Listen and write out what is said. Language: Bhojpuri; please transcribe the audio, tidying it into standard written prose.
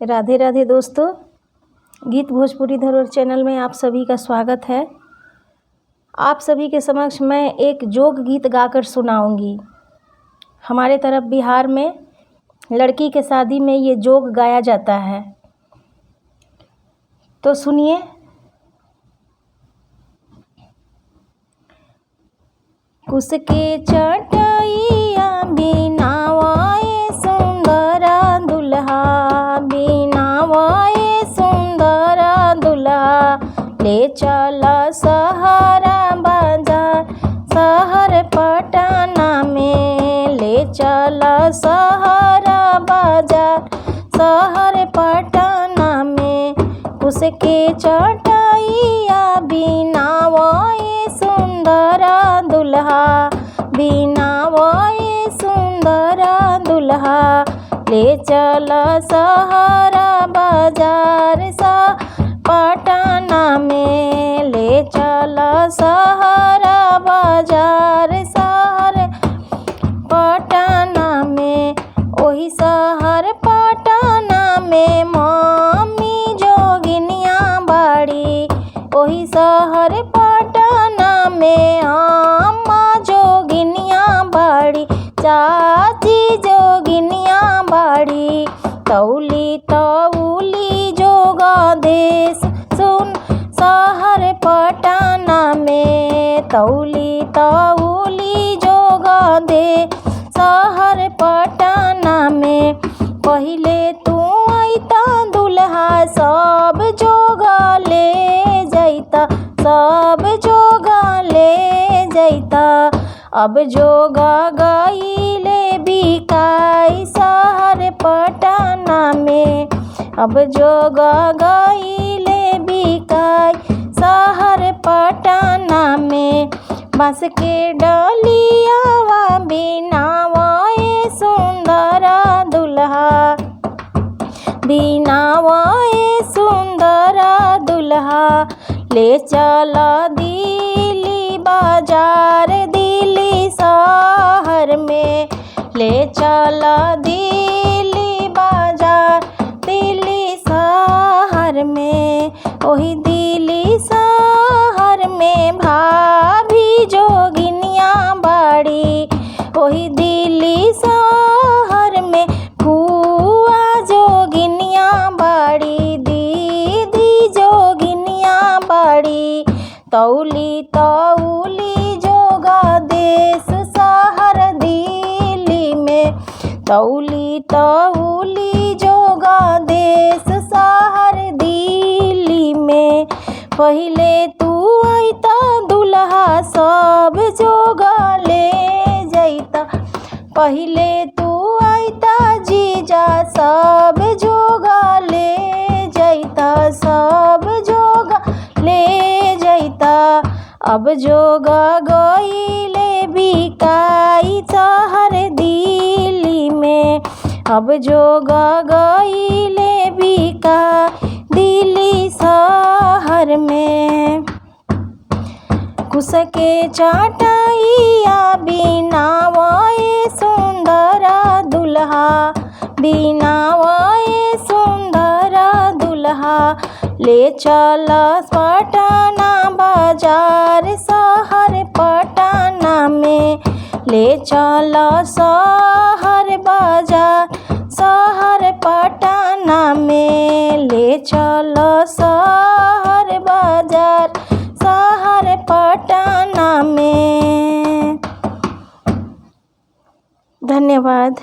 राधे राधे दोस्तों, गीत भोजपुरी धरोहर चैनल में आप सभी का स्वागत है। आप सभी के समक्ष मैं एक जोग गीत गाकर सुनाऊंगी। हमारे तरफ बिहार में लड़की के शादी में ये जोग गाया जाता है, तो सुनिए। कुस के चटैया बिनावाए सुंदरा दुल्हा, बिनावाए सुंदरा दुल्हा, ले चला सहारा बाजार शहर पटना में, ले चला सहारा बाजार शहर पटना में। कुस के चटैया बिनावाए सुंदरा दुल्हा, बिनावाए सुंदरा दुल्हा, ले चला सहारा बाजार पटना में, ले चला सहारा बाजार शहर पटना में। ओही शहर पटना में मम्मी जोगिनिया बाड़ी, ओही शहर पटना में अम्मा जोगिनिया बाड़ी, चाची जोगिनिया बाड़ी। तौली तौली जोगा देश सुन शहर पटना में, तौली तौली जोगा दे शहर पटना में। पहिले तू अइता दुल्हा सब जोगा ले जैता, सब जोगा ले जैता। अब जोगा गईले बिकाई शहर पटना में, अब जोगा गईले बिकाई शहर पटना में। बांस के डलियावा बिनावाए सुंदरा दुल्हा, बिनावाए सुंदरा दुल्हा, ले चला दिल्ली बाजार दिल्ली शहर में, ले चला दिल्ली बाजार दिल्ली शहर में। ओही दिल्ली शहर में भाभी जोगिनिया बाड़ी, ओही दिल्ली शहर में फुआ जोगिनिया बाड़ी, दीदी जोगिनिया बाड़ी। तौली तौली जोगा देश शहर दिल्ली में, तौली तौली जोगा देश शहर दिल्ली में। पहिले तू अइता दुल्हा सब जोगा ले जैता, पहिले तू अइता जीजा सब जोगा ले जैता, सब जोगा ले जैता। अब जोगा गईले बिकाई शहर दिल्ली में, अब जोगा गईले बिकाई दिल्ली शहर में। कुस के चटैया बिनावाए सुंदरा दुल्हा, बिनावाए सुंदरा दुल्हा, ले चला पटना बाजार शहर पटना में, ले चला शहर बाजार शहर पटना में, ले चला शहर बाजार शहर पटना में। धन्यवाद।